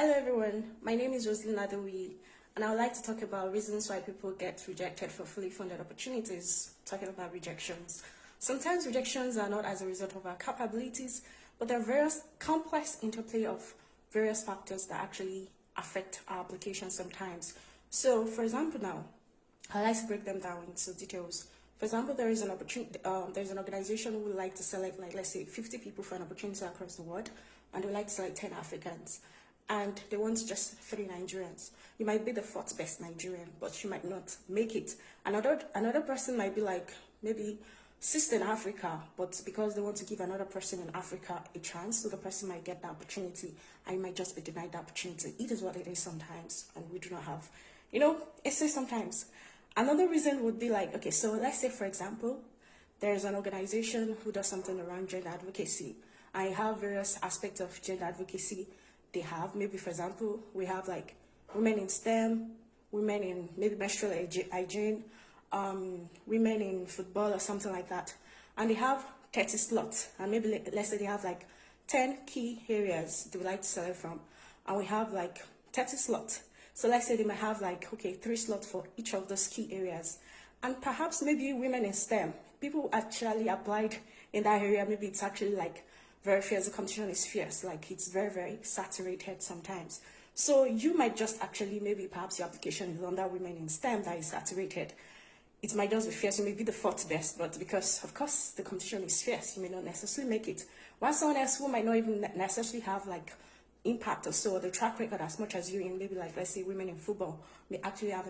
Hello everyone, my name is Roseline Adewuyi, and I would like to talk about reasons why people get rejected for fully funded opportunities, talking about rejections. Sometimes rejections are not as a result of our capabilities, but there are various complex interplay of various factors that actually affect our application sometimes. So, for example now, I like to break them down into details. For example, there is an opportunity. There's an organization who would like to select, like, let's say, 50 people for an opportunity across the world, and they would like to select 10 Africans, and they want just 3 Nigerians. You might be the 4th best Nigerian, but you might not make it. Another person might be like maybe 6th in Africa, but because they want to give another person in Africa a chance, so the person might get the opportunity, and you might just be denied the opportunity. It is what it is sometimes, and we do not have, it's just sometimes. Another reason would be like, okay, so let's say, for example, there's an organization who does something around gender advocacy. I have various aspects of gender advocacy they have. Maybe, for example, we have like women in STEM, women in maybe menstrual hygiene, women in football or something like that. And they have 30 slots. And maybe, let's say they have like 10 key areas they would like to select from. And we have like 30 slots. So let's say they might have like, okay, 3 slots for each of those key areas. And perhaps maybe women in STEM, people actually applied in that area, maybe it's actually like very fierce, the competition is fierce, like it's very, very saturated sometimes. So you might just actually, maybe perhaps your application is under women in STEM that is saturated. It might just be fierce, you may be the 4th best, but because, of course, the competition is fierce, you may not necessarily make it. While someone else who might not even necessarily have like impact or so, the track record as much as you in maybe like, let's say, women in football may actually have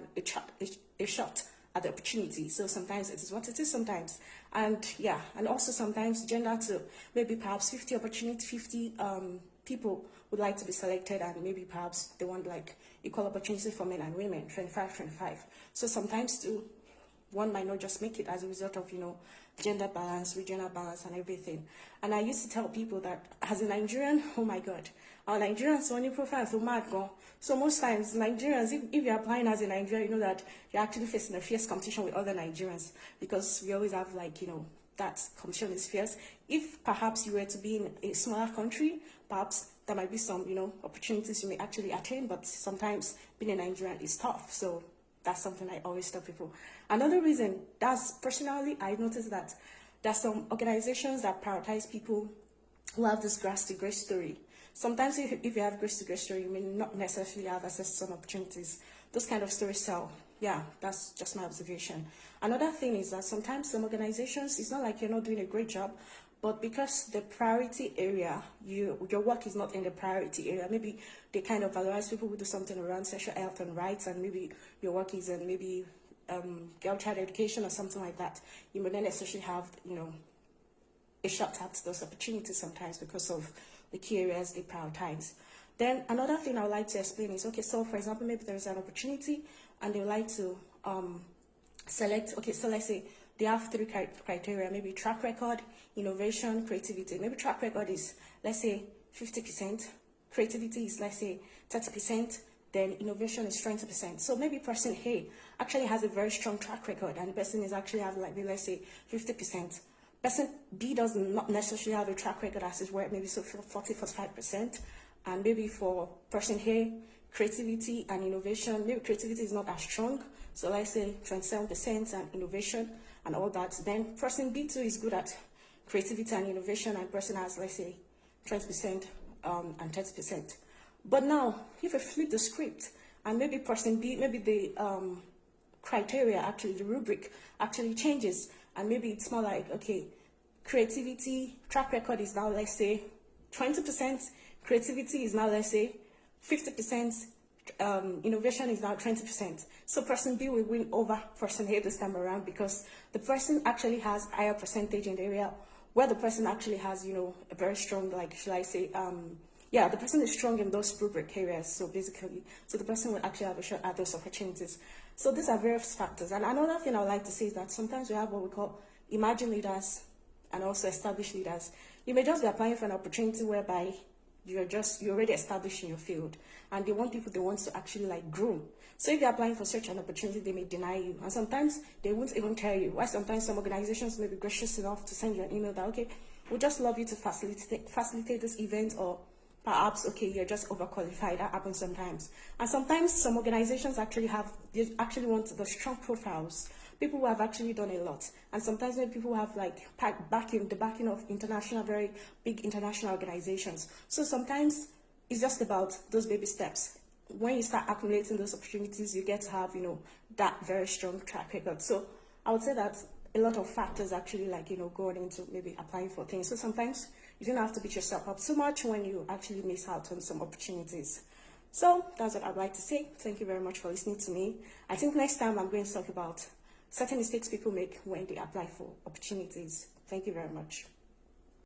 a shot at the opportunity. So sometimes it is what it is sometimes. And yeah, and also sometimes gender too. Maybe perhaps 50 people would like to be selected, and maybe perhaps they want like equal opportunity for men and women, 25-25. So sometimes too, one might not just make it as a result of, gender balance, regional balance, and everything. And I used to tell people that as a Nigerian, oh my God, our Nigerians on your profile so mad go. So most times Nigerians, if you're applying as a Nigerian, you know that you're actually facing a fierce competition with other Nigerians, because we always have like, that competition is fierce. If perhaps you were to be in a smaller country, perhaps there might be some, opportunities you may actually attain, but sometimes being a Nigerian is tough. So that's something I always tell people. Another reason, personally, I noticed that there's some organizations that prioritize people who have this grass to grace story. Sometimes if you have grace to grace story, you may not necessarily have access to some opportunities. Those kind of stories sell. Yeah, that's just my observation. Another thing is that sometimes some organizations, it's not like you're not doing a great job, but because the priority area, your work is not in the priority area, maybe they kind of valorize people who do something around sexual health and rights, and maybe your work is in maybe girl child education or something like that. You may not necessarily have, a shot at those opportunities sometimes because of the key areas they prioritize. Then another thing I would like to explain is, okay, so for example, maybe there's an opportunity and they would like to select, okay, so let's say they have 3 criteria, maybe track record, innovation, creativity. Maybe track record is, let's say, 50%, creativity is, let's say, 30%, then innovation is 20%. So maybe person A actually has a very strong track record, and the person is actually have, like, let's say, 50%. Person B does not necessarily have a track record as is where maybe so 40-45%, and maybe for person A, creativity and innovation, maybe creativity is not as strong, so let's say 27%, and innovation and all that. Then person B2 is good at creativity and innovation, and person has, let's say, 20% and 30%. But now, if I flip the script, and maybe person B, maybe the criteria, actually the rubric actually changes, and maybe it's more like, okay, creativity, track record is now, let's say, 20%, creativity is now, let's say, 50%, innovation is now 20%. So person B will win over person A this time around, because the person actually has higher percentage in the area where the person actually has, a very strong, like, should I say, yeah, the person is strong in those rubric areas. So basically, so the person will actually have a shot at those opportunities. So these are various factors. And another thing I would like to say is that sometimes we have what we call emerging leaders and also established leaders. You may just be applying for an opportunity whereby you're already established in your field, and they want people they want to actually like groom. So if you're applying for such an opportunity, they may deny you, and sometimes they won't even tell you. Why sometimes some organizations may be gracious enough to send you an email that, okay, we'd just love you to facilitate this event, or perhaps, okay, you're just overqualified. That happens sometimes. And sometimes some organizations actually want the strong profiles, people who have actually done a lot. And sometimes when people have like the backing of very big international organizations. So sometimes it's just about those baby steps. When you start accumulating those opportunities, you get to have, that very strong track record. So I would say that a lot of factors actually going into maybe applying for things. So sometimes you don't have to beat yourself up so much when you actually miss out on some opportunities. So that's what I'd like to say. Thank you very much for listening to me. I think next time I'm going to talk about certain mistakes people make when they apply for opportunities. Thank you very much.